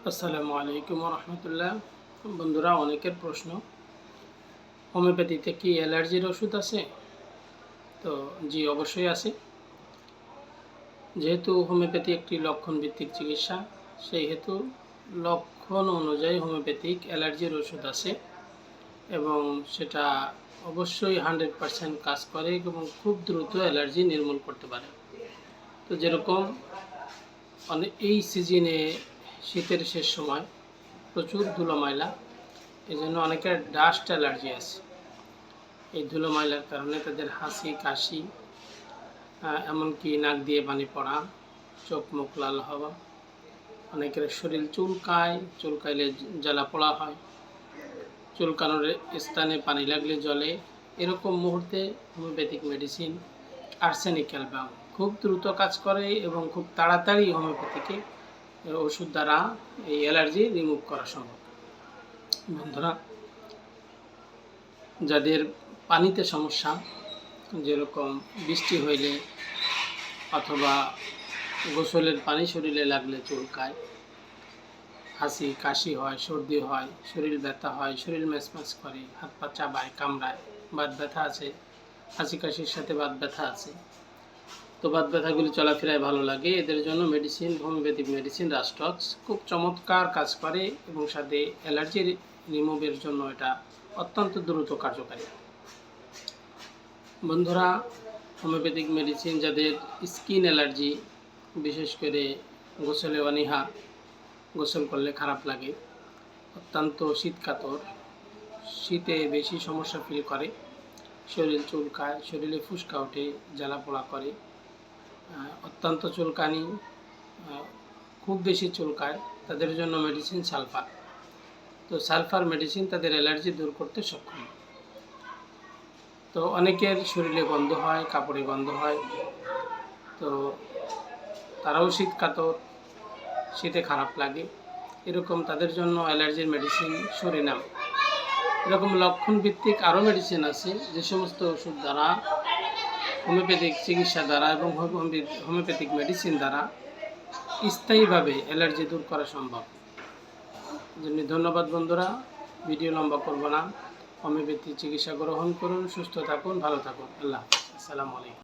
আসসালামু আলাইকুম রহমতুল্লাহ। বন্ধুরা, অনেকের প্রশ্ন, হোমিওপ্যাথিতে কি অ্যালার্জির ওষুধ আছে? তো জি, অবশ্যই আছে। যেহেতু হোমিওপ্যাথি একটি লক্ষণ ভিত্তিক চিকিৎসা, সেই হেতু লক্ষণ অনুযায়ী হোমিওপ্যাথিক অ্যালার্জির ওষুধ আছে এবং সেটা অবশ্যই 100% কাজ করে এবং খুব দ্রুত অ্যালার্জি নির্মূল করতে পারে। তো যেরকম এই সিজনে শীতের শেষ সময় প্রচুর ধুলো ময়লা, এই জন্য অনেকের ডাস্ট অ্যালার্জি আছে। এই ধুলো ময়লার কারণে তাদের হাঁচি, কাশি, এমনকি নাক দিয়ে পানি পড়া, চোখ মুখ লাল হওয়া, অনেকের শরীর চুলকাইলে জ্বালা পোড়া হয়, চুলকানোর স্থানে পানি লাগলে জ্বলে। এরকম মুহূর্তে হোমিওপ্যাথিক মেডিসিন আর্সেনিক অ্যালবাম খুব দ্রুত কাজ করে এবং খুব তাড়াতাড়ি হোমিওপ্যাথিকে ওষুধ দ্বারা এই অ্যালার্জি রিমুভ করা সম্ভব। বন্ধুরা, যাদের পানিতে সমস্যা, যেরকম বৃষ্টি হইলে অথবা গোসলের পানি শরীরে লাগলে চুলকায়, হাঁচি কাশি হয়, সর্দি হয়, শরীর ব্যথা হয়, শরীর ম্যাচম্যাচ করে, হাত পা চাবায়, কামড়ায়, বাত ব্যথা আছে, হাঁচি কাশির সাথে বাত ব্যথা আছে, তো বাত ব্যথাগুলি চলাফেরায় ভালো লাগে, এদের জন্য হোমিওপ্যাথিক মেডিসিন রাস্টক্স খুব চমৎকার কাজ করে এবং সাথে অ্যালার্জি রিমুভের জন্য এটা অত্যন্ত দ্রুত কার্যকারী। বন্ধুরা, হোমিওপ্যাথিক মেডিসিন যাদের স্কিন অ্যালার্জি, বিশেষ করে গোসলে অনীহা, গোসল করলে খারাপ লাগে, অত্যন্ত শীতকাতর, শীতে বেশি সমস্যা ফিল করে, শরীর চুলকায়, শরীরে ফুসকা ওঠে, জ্বালা পোড়া করে, অত্যন্ত চুলকানি, খুব বেশি চুলকায়, তাদের জন্য মেডিসিন সালফার। তো সালফার মেডিসিন তাদের অ্যালার্জি দূর করতে সক্ষম। তো অনেকের শরীরে গন্ধ হয়, কাপড়ে গন্ধ হয়, তো তারাও শীতকাতর, শীতে খারাপ লাগে, এরকম তাদের জন্য অ্যালার্জির মেডিসিন সরিনাম। এরকম লক্ষণ ভিত্তিক আরও মেডিসিন আছে, যে সমস্ত ওষুধ দ্বারা, হোমিওপ্যাথিক চিকিৎসা দ্বারা এবং হোমিওপ্যাথিক মেডিসিন দ্বারা স্থায়ীভাবে অ্যালার্জি দূর করা সম্ভব। ধন্যবাদ বন্ধুরা, ভিডিও লম্বা করব না। হোমিওপ্যাথি চিকিৎসা গ্রহণ করুন, সুস্থ থাকুন, ভালো থাকুন। আল্লাহ হাফেজ। আসসালামু আলাইকুম।